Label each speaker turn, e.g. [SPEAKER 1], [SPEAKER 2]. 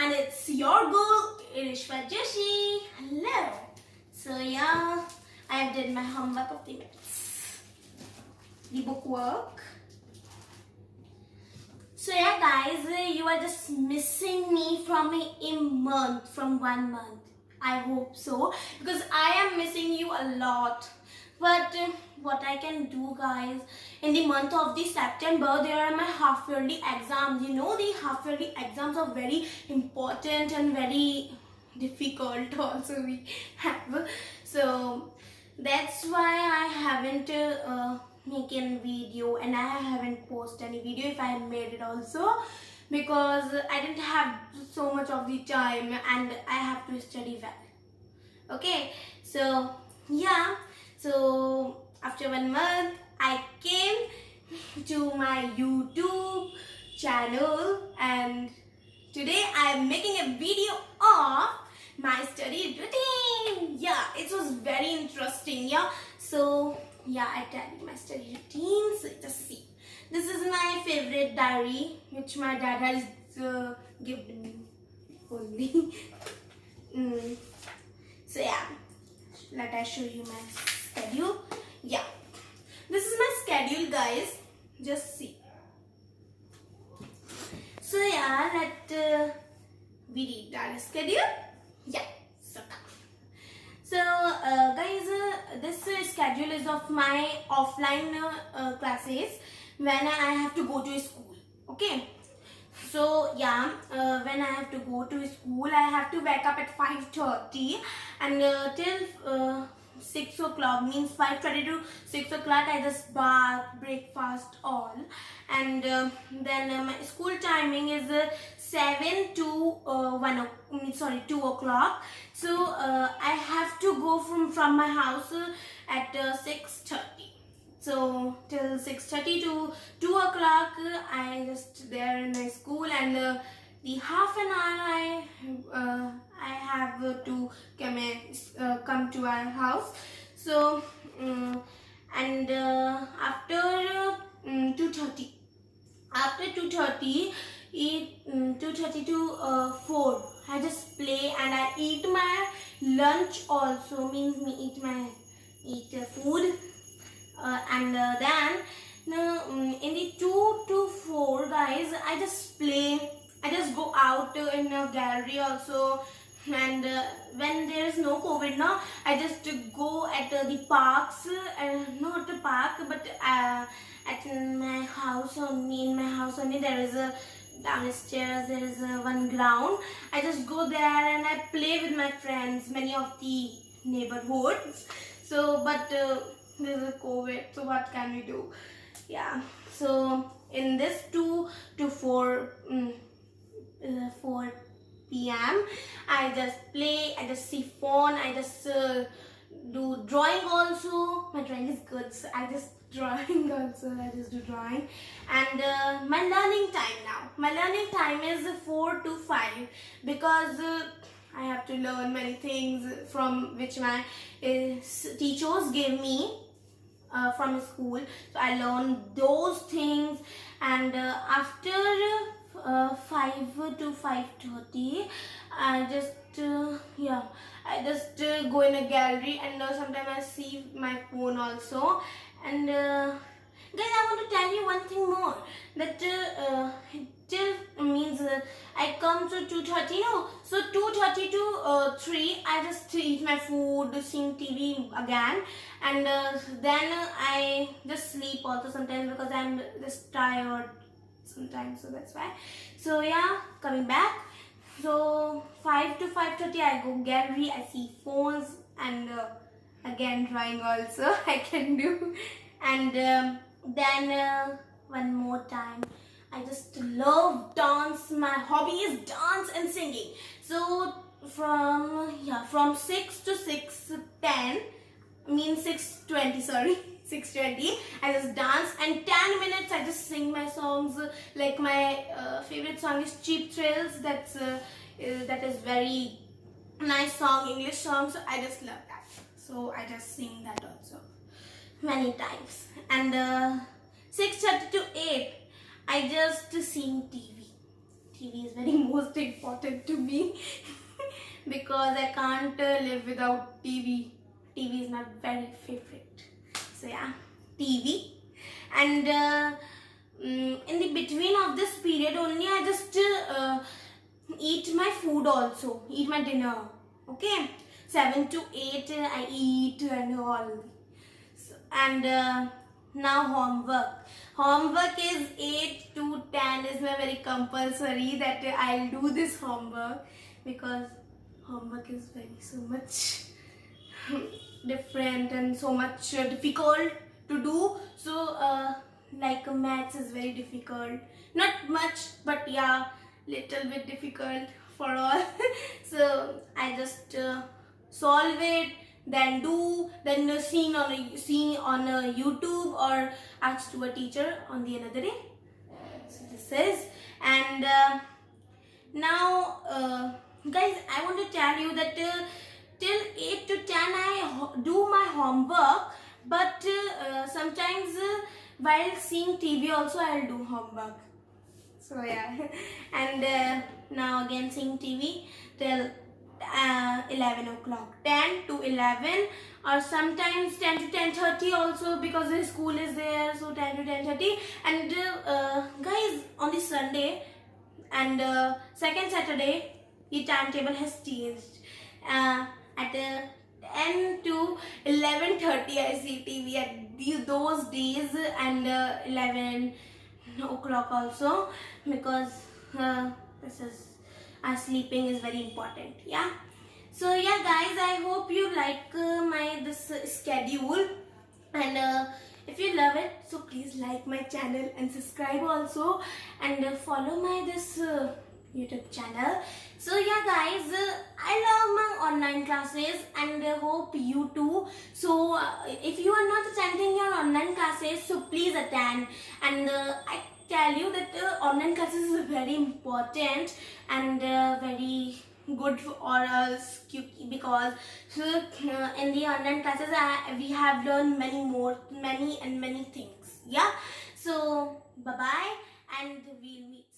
[SPEAKER 1] and it's your girl Ereshva Joshi. Hello. So yeah, I have did my homework of the minutes, the book work. So yeah guys, you are just missing me from from 1 month. I hope so, because I am missing you a lot. But what I can do guys, in the month of the September, there are my half yearly exams. You know, the half yearly exams are very important and very difficult also we have. So that's why I haven't making video, and I haven't posted any video if I made it also, because I didn't have so much of the time and I have to study well. Okay, so yeah, so after 1 month I came to my YouTube channel, and today I am making a video of my study routine. Yeah, it was very interesting. Yeah, so yeah, I tell you my study routine. So just see, this is my favorite diary which my dad has given me only. So yeah, let I show you my schedule. Yeah, this is my schedule guys, just see. So yeah, let we read our schedule. Yeah, so guys, this schedule is of my offline classes when I have to go to school. Okay, so yeah, when I have to go to school, I have to wake up at 5:30 and till 6 o'clock, means 5:30 to 6 o'clock I just bath, breakfast all, and then my school timing is 7 to 2 o'clock. So I have to go from my house at 6:30. So till 6:30 to 2 o'clock I just there in my school, and the half an hour I have to come to our house. So and after 2:30, after 2:30 2:30 to 4 I just play and I eat my lunch also, means me eat food, and then in the 2 to 4 guys I just play. I just go out in a gallery also, and when there is no COVID now, I just go at the parks, not a park but at my house only. In my house only there is a downstairs, there is one ground. I just go there and I play with my friends, many of the neighborhoods. So but there is a COVID, so what can we do? Yeah, so in this 2 to 4 4 p.m. I just play, I just see phone, I just do drawing also. My drawing is good, so I just drawing also, I just do drawing. And my learning time now, my learning time is 4 to 5, because I have to learn many things from which my teachers gave me from school. So I learn those things, and after 5 to 5:30 I just yeah, I just go in a gallery, and sometimes I see my phone also. And guys, I want to tell you one thing more, that till means I come to 2:30, no, so 2:30 to 3 I just eat my food, sing TV again, and then I just sleep also sometimes, because I'm just tired sometimes, so that's why. So yeah, coming back, so 5 to 5:30 I go gallery, I see phones, and again drawing also I can do. And then one more time, I just love dance. My hobby is dance and singing. So from 6 to 6:10, means 6:20, sorry, 6:20 I just dance, and 10 minutes I just sing my songs. Like my favorite song is Cheap Thrills. That is very nice song, English song, so I just love that. So I just sing that also many times. And 6:30 to 8 I just sing TV TV is very most important to me because I can't live without TV. TV is my very favorite. So yeah, TV. And in the between of this period only, I just eat my food also, eat my dinner. Okay, 7 to 8 I eat and all. So, and now homework is 8 to 10 is my very compulsory that I'll do this homework, because homework is very so much different and so much difficult to do. So like maths is very difficult, not much, but yeah, little bit difficult for all. So I just solve it, then do, then see on a YouTube or ask to a teacher on the another day. So this is, and now guys, I want to tell you that till 8 to 10 I do my homework, but sometimes while seeing TV also I'll do homework. So yeah, and now again seeing TV till 11 o'clock, 10 to 11, or sometimes 10 to 10:30 also, because the school is there, so 10 to 10:30. And guys, on the Sunday and second Saturday, the timetable has changed. At 10 to 11:30 I see TV at those days, and 11 o'clock also, because this is sleeping is very important. Yeah, so yeah guys, I hope you like my this schedule, and if you love it, so please like my channel and subscribe also, and follow my this YouTube channel. So yeah guys, I love my online classes, and hope you too. So if you are not attending your online classes, so please attend. And I tell you that online classes is very important and very good for us, because in the online classes we have learned many things. Yeah, so bye bye, and we'll meet.